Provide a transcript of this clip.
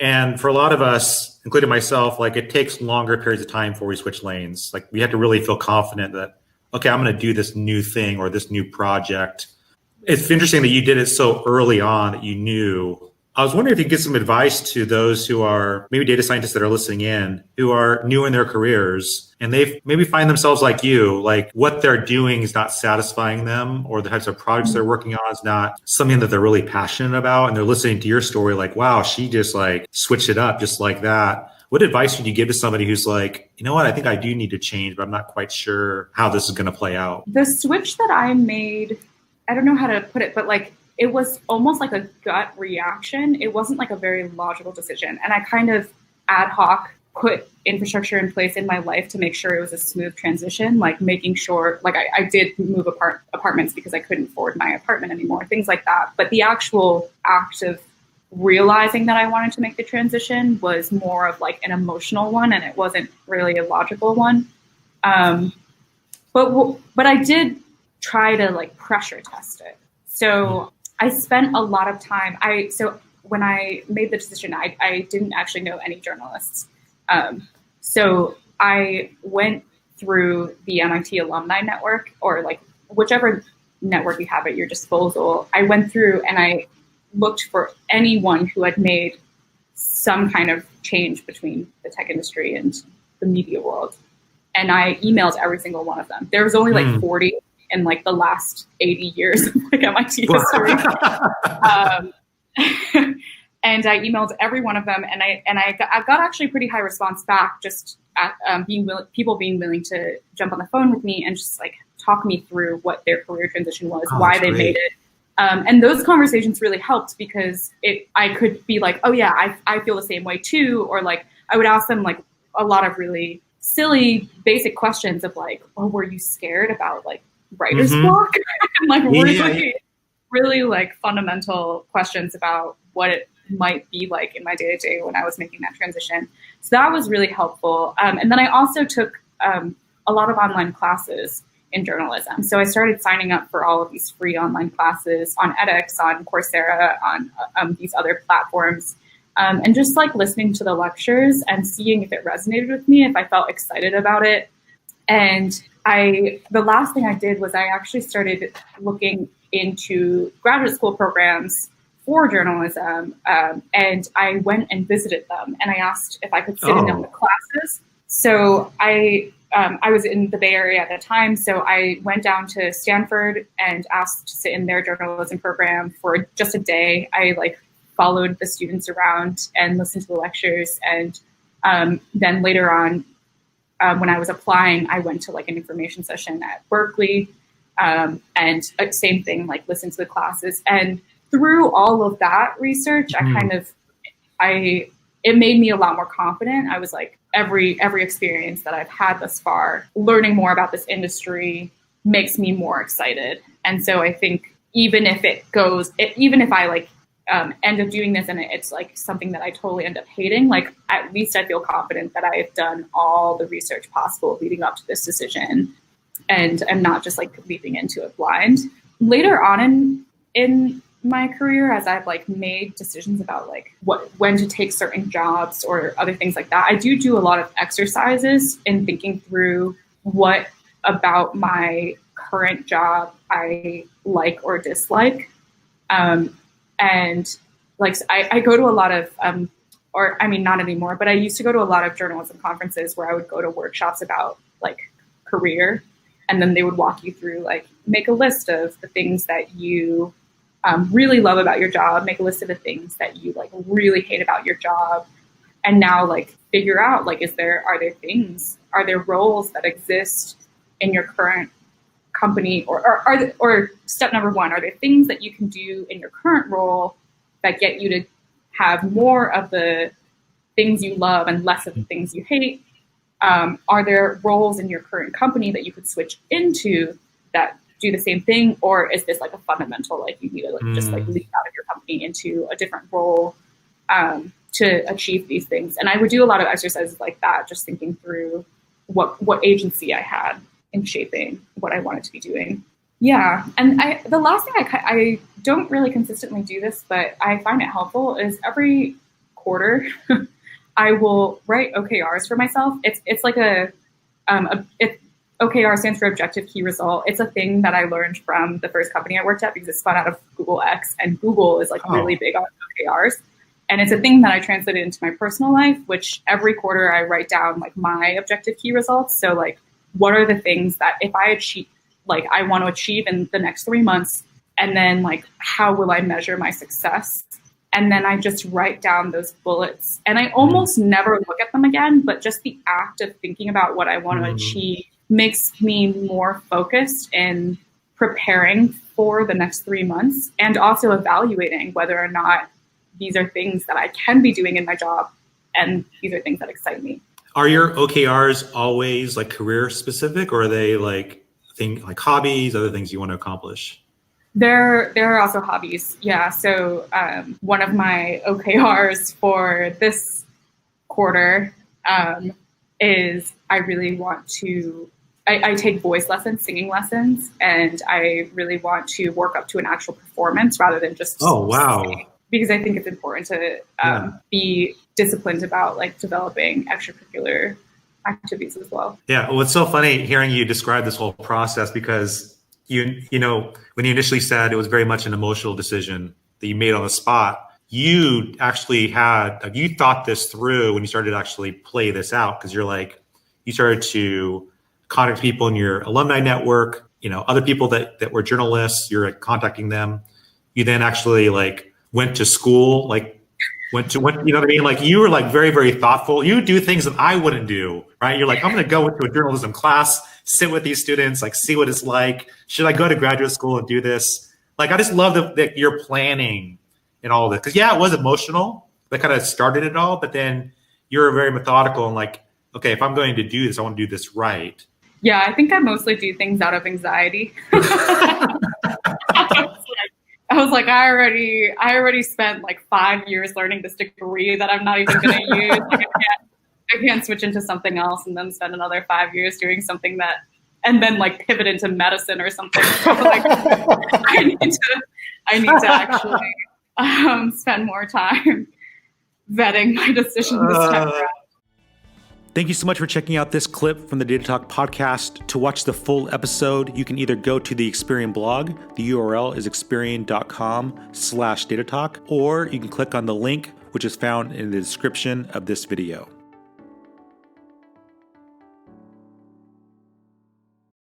And for a lot of us, including myself, like it takes longer periods of time before we switch lanes. Like we have to really feel confident that, okay, I'm going to do this new thing or this new project. It's interesting that you did it so early on that you knew. I was wondering if you could give some advice to those who are maybe data scientists that are listening in, who are new in their careers and they maybe find themselves like you, like what they're doing is not satisfying them or the types of projects they're working on is not something that they're really passionate about. And they're listening to your story like, wow, she just like switched it up just like that. What advice would you give to somebody who's like, you know what, I think I do need to change, but I'm not quite sure how this is going to play out? The switch that I made, I don't know how to put it, but like, it was almost like a gut reaction. It wasn't like a very logical decision. And I kind of ad hoc put infrastructure in place in my life to make sure it was a smooth transition, like making sure, like I did move apartments because I couldn't afford my apartment anymore, things like that. But the actual act of realizing that I wanted to make the transition was more of like an emotional one, and it wasn't really a logical one. But I did try to like pressure test it. So I spent a lot of time. So when I made the decision, I didn't actually know any journalists. So I went through the MIT alumni network, or like whichever network you have at your disposal. I went through and I looked for anyone who had made some kind of change between the tech industry and the media world. And I emailed every single one of them. There was only like 40 in like the last 80 years of like MIT history. And I emailed every one of them, and I got actually pretty high response back, just at people being willing to jump on the phone with me and just like talk me through what their career transition was, why they made it. And those conversations really helped because I could be like, oh yeah, I feel the same way too. Or like I would ask them like a lot of really silly, basic questions of like, oh, were you scared about like writer's block? And like really like fundamental questions about what it might be like in my day-to-day when I was making that transition. So that was really helpful. And then I also took a lot of online classes in journalism. So I started signing up for all of these free online classes on edX, on Coursera, on these other platforms, and just like listening to the lectures and seeing if it resonated with me, if I felt excited about it. And the last thing I did was I actually started looking into graduate school programs for journalism, and I went and visited them, and I asked if I could sit in on the classes. So I was in the Bay Area at the time, so I went down to Stanford and asked to sit in their journalism program for just a day. I like followed the students around and listened to the lectures, and then later on, when I was applying, I went to like an information session at Berkeley, and same thing, like listened to the classes. And through all of that research, it made me a lot more confident. I was like, every experience that I've had thus far, learning more about this industry makes me more excited. And so I think even if I like end up doing this and it's like something that I totally end up hating, like at least I feel confident that I've done all the research possible leading up to this decision, and I'm not just like leaping into it blind. Later on in my career, as I've like made decisions about like when to take certain jobs or other things like that, I do a lot of exercises in thinking through what about my current job I like or dislike. And like I go to a lot of not anymore, but I used to go to a lot of journalism conferences where I would go to workshops about like career, and then they would walk you through like make a list of the things that you really love about your job, make a list of the things that you like really hate about your job, and now like figure out like are there roles that exist in your current company, or step number one, are there things that you can do in your current role that get you to have more of the things you love and less of the things you hate? Are there roles in your current company that you could switch into that do the same thing, or is this like a fundamental, like you need to like just like leap out of your company into a different role to achieve these things? And I would do a lot of exercises like that, just thinking through what agency I had in shaping what I wanted to be doing. Yeah, and the last thing I don't really consistently do this, but I find it helpful, is every quarter, I will write OKRs for myself. It's like OKR stands for objective key result. It's a thing that I learned from the first company I worked at because it spun out of Google X, and Google is like really big on OKRs. And it's a thing that I translated into my personal life, which every quarter I write down like my objective key results. So like, what are the things that if I achieve, like I want to achieve in the next 3 months, and then like, how will I measure my success? And then I just write down those bullets, and I almost never look at them again, but just the act of thinking about what I want to achieve makes me more focused in preparing for the next 3 months, and also evaluating whether or not these are things that I can be doing in my job, and these are things that excite me. Are your OKRs always like career specific, or are they like hobbies, other things you want to accomplish? There are also hobbies. Yeah. So one of my OKRs for this quarter is I really want to, I take voice lessons, singing lessons, and I really want to work up to an actual performance rather than just sing, because I think it's important to be disciplined about like developing extracurricular activities as well. Yeah. Well, it's so funny hearing you describe this whole process, because you know, when you initially said it was very much an emotional decision that you made on the spot, you actually you thought this through when you started to actually play this out, because you're like, you started to contact people in your alumni network, you know, other people that were journalists, you're like contacting them. You then actually like went to school, like went, you know what I mean? Like you were like very, very thoughtful. You do things that I wouldn't do, right? You're like, I'm going to go into a journalism class, sit with these students, like see what it's like. Should I go to graduate school and do this? Like, I just love that you're planning and all of this. Cause yeah, it was emotional. That kind of started it all, but then you're very methodical and like, okay, if I'm going to do this, I want to do this right. Yeah. I think I mostly do things out of anxiety. I was like, I already spent like 5 years learning this degree that I'm not even going to use. Like, I can't switch into something else and then spend another 5 years doing something that, and then like pivot into medicine or something. So like, I need to actually spend more time vetting my decision this time around. Thank you so much for checking out this clip from the Data Talk podcast. To watch the full episode, you can either go to the Experian blog. The URL is experian.com/datatalk, or you can click on the link, which is found in the description of this video.